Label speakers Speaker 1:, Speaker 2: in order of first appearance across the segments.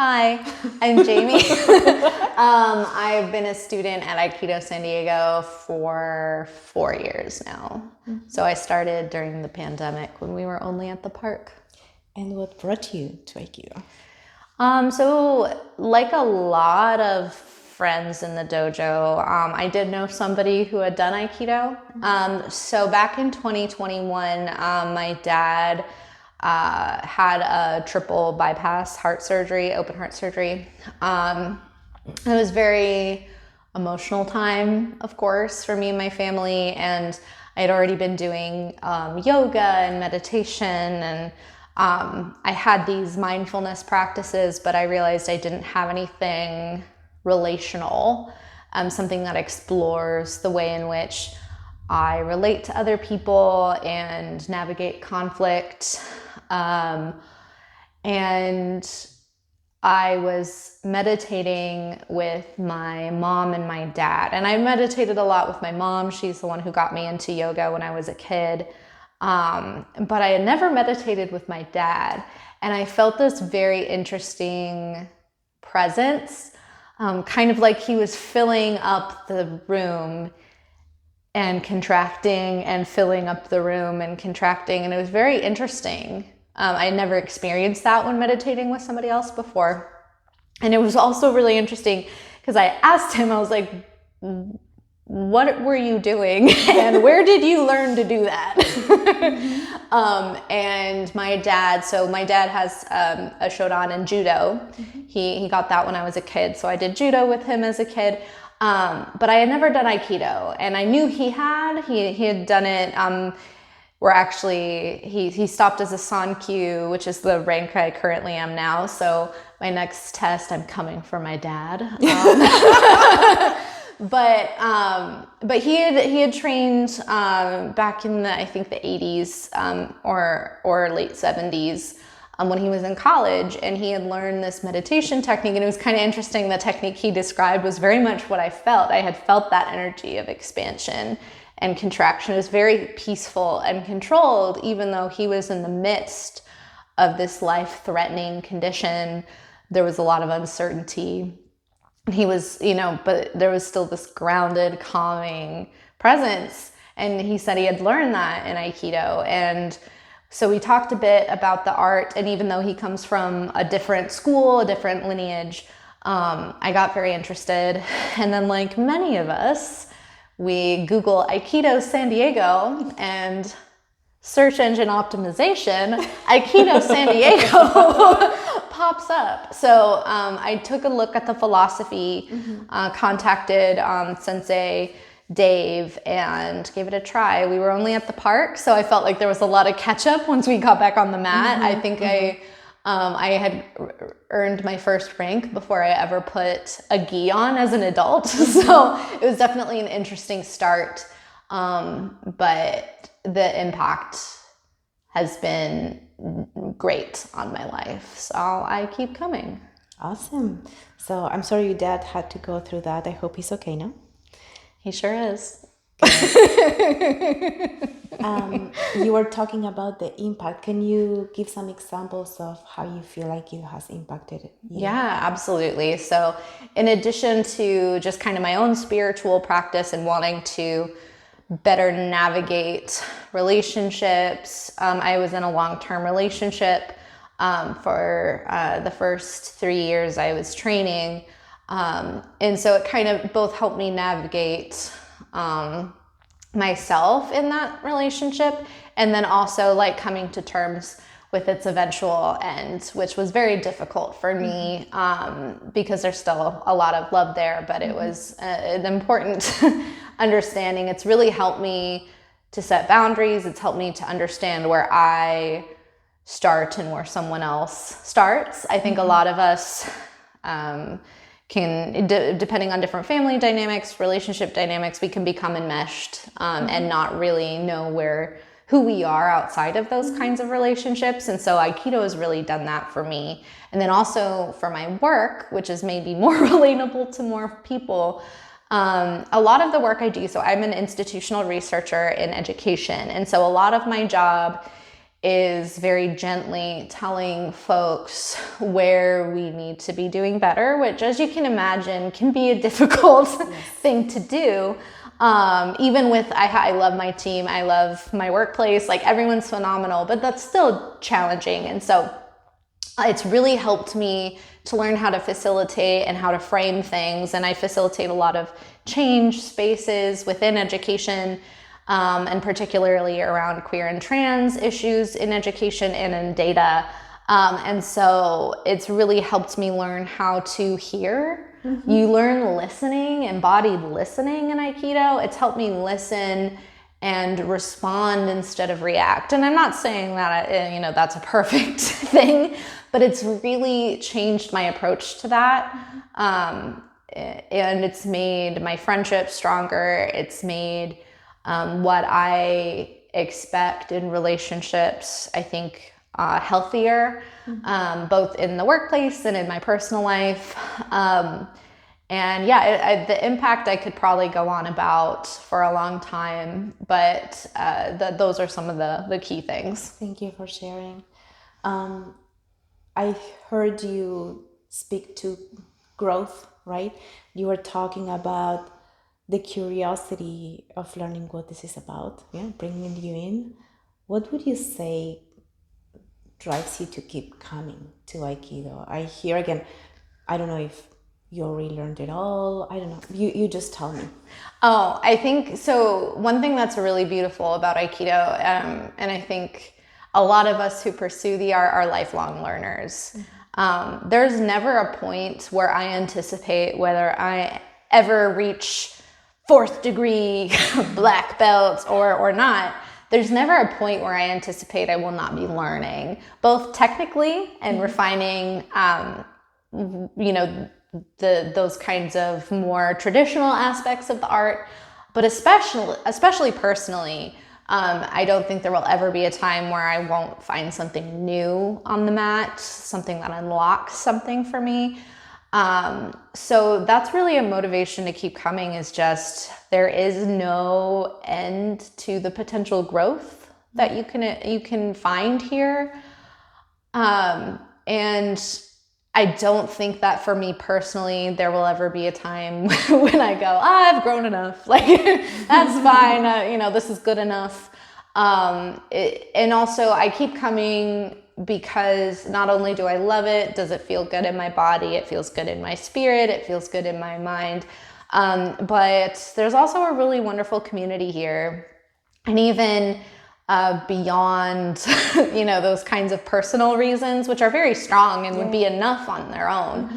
Speaker 1: Hi, I'm Jaime. I've been a student at Aikido San Diego for 4 years now. So I started during the pandemic when we were only at the park.
Speaker 2: And what brought you to Aikido?
Speaker 1: So like a lot of friends in the dojo, I did know somebody who had done Aikido. So back in 2021, my dad had a triple bypass heart surgery, open heart surgery. It was very emotional time, of course, for me and my family. And I had already been doing yoga and meditation, and I had these mindfulness practices, but I realized I didn't have anything relational, something that explores the way in which I relate to other people and navigate conflict. And I was meditating with my mom and my dad. And I meditated a lot with my mom. She's the one who got me into yoga when I was a kid. But I had never meditated with my dad. And I felt this very interesting presence, kind of like he was filling up the room and contracting and filling up the room and contracting. And it was very interesting. I had never experienced that when meditating with somebody else before. And it was also really interesting because I asked him, I was like, what were you doing? And where did you learn to do that? And my dad has a shodan in judo. He got that when I was a kid. So I did judo with him as a kid. But I had never done Aikido, and I knew he had done it. He stopped as a Sankyu, which is the rank I currently am now. So my next test, I'm coming for my dad. But he had trained back in the 80s or late 70s. When he was in college, and he had learned this meditation technique, and it was kind of interesting. The technique he described was very much what I felt. I had felt that energy of expansion and contraction. It was very peaceful and controlled, even though he was in the midst of this life-threatening condition. There was a lot of uncertainty. He was, but there was still this grounded, calming presence. And he said he had learned that in Aikido. And so we talked a bit about the art, and even though he comes from a different school, a different lineage, I got very interested. And then, like many of us, we Google Aikido San Diego, and search engine optimization, Aikido San Diego pops up. So I took a look at the philosophy, contacted Sensei Dave, and gave it a try. We were only at the park, so I felt like there was a lot of catch up once we got back on the mat. I think I had earned my first rank before I ever put a gi on as an adult. So it was definitely an interesting start. But the impact has been great on my life. So I keep coming.
Speaker 2: Awesome. So I'm sorry your dad had to go through that. I hope he's okay now.
Speaker 1: He sure is.
Speaker 2: You were talking about the impact. Can you give some examples of how you feel like it has impacted you?
Speaker 1: Yeah, absolutely. So in addition to just kind of my own spiritual practice and wanting to better navigate relationships, I was in a long-term relationship for the first 3 years I was training. And so it kind of both helped me navigate myself in that relationship, and then also like coming to terms with its eventual end, which was very difficult for me because there's still a lot of love there, but it was an important understanding. It's really helped me to set boundaries. It's helped me to understand where I start and where someone else starts. I think a lot of us can, depending on different family dynamics, relationship dynamics, we can become enmeshed and not really know who we are outside of those kinds of relationships. And so Aikido has really done that for me. And then also for my work, which is maybe more relatable to more people, a lot of the work I do, so I'm an institutional researcher in education. And so a lot of my job is very gently telling folks where we need to be doing better, which, as you can imagine, can be a difficult thing to do. Even with, I love my team, I love my workplace, like everyone's phenomenal, but that's still challenging. And so it's really helped me to learn how to facilitate and how to frame things. And I facilitate a lot of change spaces within education, and particularly around queer and trans issues in education and in data. And so it's really helped me learn how to hear. You learn listening, embodied listening in Aikido. It's helped me listen and respond instead of react. And I'm not saying that, that's a perfect thing, but it's really changed my approach to that. And it's made my friendship stronger. It's made what I expect in relationships, I think, healthier, both in the workplace and in my personal life. And yeah, the impact I could probably go on about for a long time, but those are some of the key things.
Speaker 2: Thank you for sharing. I heard you speak to growth, right? You were talking about the curiosity of learning what this is about, bringing you in. What would you say drives you to keep coming to Aikido? I hear again, I don't know if you already learned it all. I don't know. You just tell me.
Speaker 1: Oh, I think so. One thing that's really beautiful about Aikido, and I think a lot of us who pursue the art are lifelong learners. There's never a point where I anticipate whether I ever reach 4th degree black belt or not. There's never a point where I anticipate I will not be learning, both technically and refining, those kinds of more traditional aspects of the art, but especially personally, I don't think there will ever be a time where I won't find something new on the mat, something that unlocks something for me. So that's really a motivation to keep coming, is just there is no end to the potential growth that you can find here. And I don't think that for me personally, there will ever be a time when I go, I've grown enough. Like, that's fine. This is good enough. And also I keep coming because not only do I love it, does it feel good in my body, it feels good in my spirit, it feels good in my mind. But there's also a really wonderful community here. And even beyond, those kinds of personal reasons, which are very strong and would be enough on their own.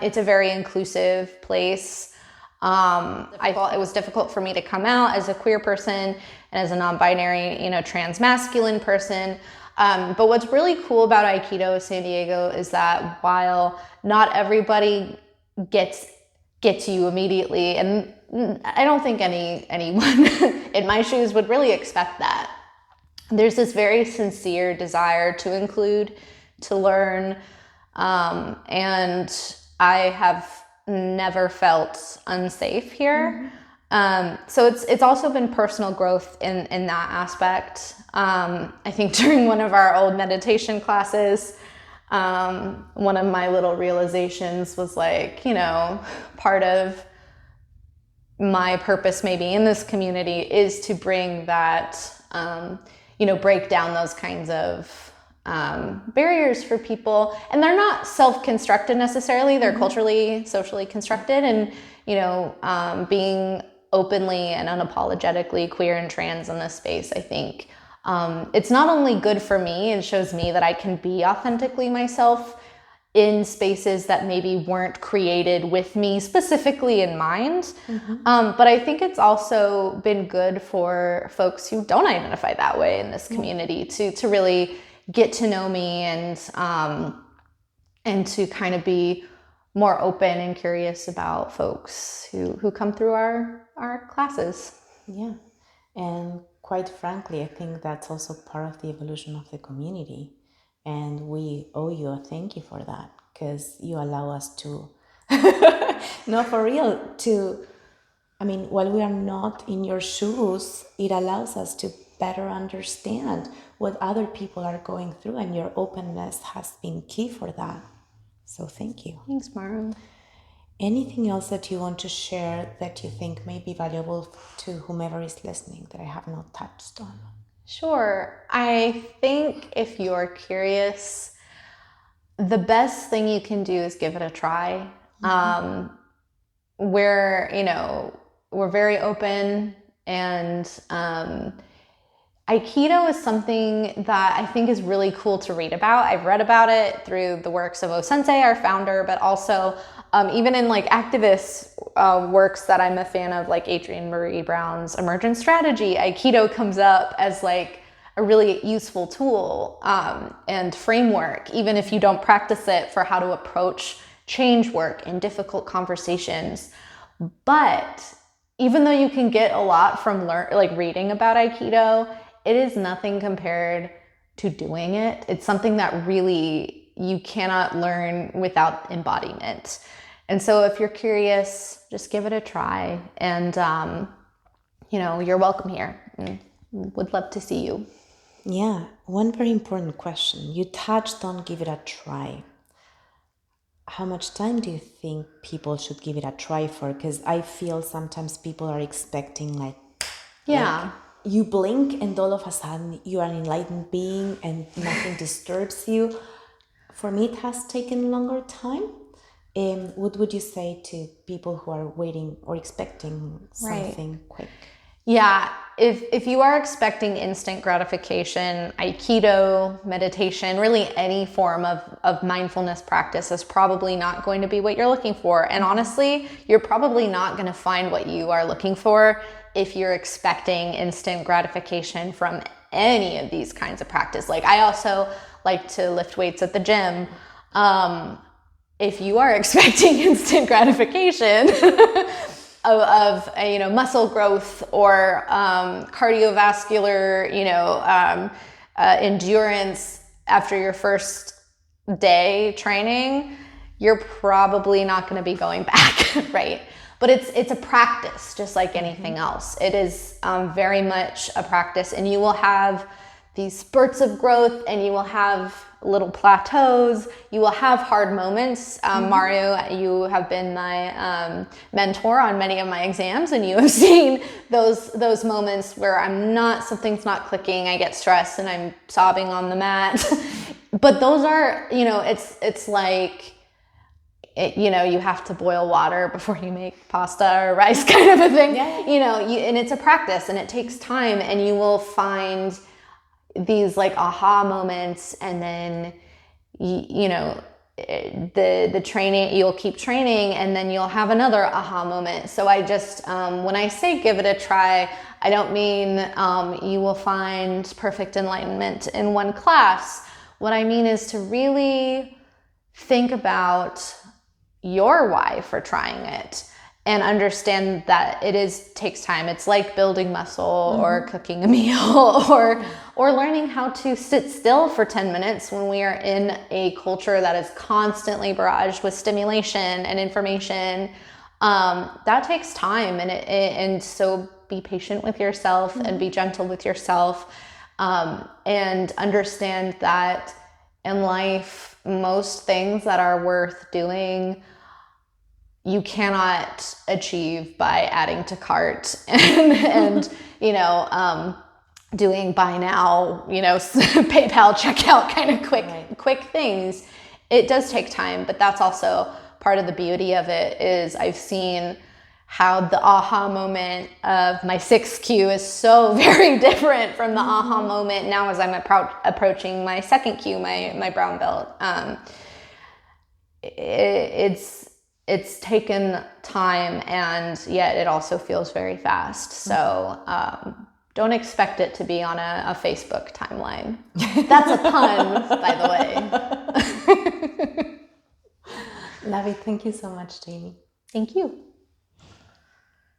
Speaker 1: It's a very inclusive place. I thought it was difficult for me to come out as a queer person and as a non-binary, trans masculine person. But what's really cool about Aikido San Diego is that while not everybody gets you immediately, and I don't think anyone in my shoes would really expect that. There's this very sincere desire to include, to learn, and I have never felt unsafe here. So it's also been personal growth in that aspect. I think during one of our old meditation classes, one of my little realizations was like, part of my purpose maybe in this community is to bring that, break down those kinds of barriers for people. And they're not self-constructed necessarily, they're culturally, socially constructed. And, being openly and unapologetically queer and trans in this space, I think it's not only good for me and shows me that I can be authentically myself in spaces that maybe weren't created with me specifically in mind. But I think it's also been good for folks who don't identify that way in this community to really get to know me and to kind of be more open and curious about folks who come through our classes.
Speaker 2: Yeah. And quite frankly, I think that's also part of the evolution of the community. And we owe you a thank you for that, because you allow us to, no, for real, while we are not in your shoes, it allows us to better understand what other people are going through, and your openness has been key for that. So thank you.
Speaker 1: Thanks, Maru.
Speaker 2: Anything else that you want to share that you think may be valuable to whomever is listening that I have not touched on?
Speaker 1: Sure. I think if you're curious, the best thing you can do is give it a try. We're very open, and Aikido is something that I think is really cool to read about. I've read about it through the works of O-sensei, our founder, but also even in like activist works that I'm a fan of, like Adrienne Marie Brown's Emergent Strategy. Aikido comes up as like a really useful tool and framework, even if you don't practice it, for how to approach change work in difficult conversations. But even though you can get a lot from reading about Aikido, it is nothing compared to doing it. It's something that really you cannot learn without embodiment. And so if you're curious, just give it a try. And, you're welcome here. And would love to see you.
Speaker 2: Yeah, one very important question. You touched on give it a try. How much time do you think people should give it a try for? Because I feel sometimes people are expecting like you blink and all of a sudden you are an enlightened being and nothing disturbs you. For me, it has taken longer time. What would you say to people who are waiting or expecting something quick?
Speaker 1: Yeah, if you are expecting instant gratification, Aikido, meditation, really any form of mindfulness practice is probably not going to be what you're looking for. And honestly, you're probably not going to find what you are looking for if you're expecting instant gratification from any of these kinds of practice. Like, I also like to lift weights at the gym. If you are expecting instant gratification of muscle growth or cardiovascular, endurance after your first day training, you're probably not going to be going back, right? But it's a practice, just like anything else. It is very much a practice, and you will have these spurts of growth, and you will have little plateaus. You will have hard moments. Mario, you have been my mentor on many of my exams, and you have seen those moments where something's not clicking. I get stressed and I'm sobbing on the mat. But those are, it's like, you have to boil water before you make pasta or rice, kind of a thing. Yeah. And it's a practice, and it takes time, and you will find these like aha moments, and then the training, you'll keep training, and then you'll have another aha moment. So I just when I say give it a try, I don't mean you will find perfect enlightenment in one class. What I mean is to really think about your why for trying it, and understand that takes time. It's like building muscle or cooking a meal or learning how to sit still for 10 minutes when we are in a culture that is constantly barraged with stimulation and information. That takes time, and so be patient with yourself and be gentle with yourself, and understand that in life, most things that are worth doing you cannot achieve by adding to cart and doing buy now, PayPal checkout kind of quick things. It does take time, but that's also part of the beauty of it. Is I've seen how the aha moment of my 6th Q is so very different from the aha moment now as I'm approaching my 2nd Q, my brown belt. It's taken time, and yet it also feels very fast. So don't expect it to be on a Facebook timeline. That's a pun, by the way.
Speaker 2: Love it. Thank you so much, Jaime.
Speaker 1: Thank you.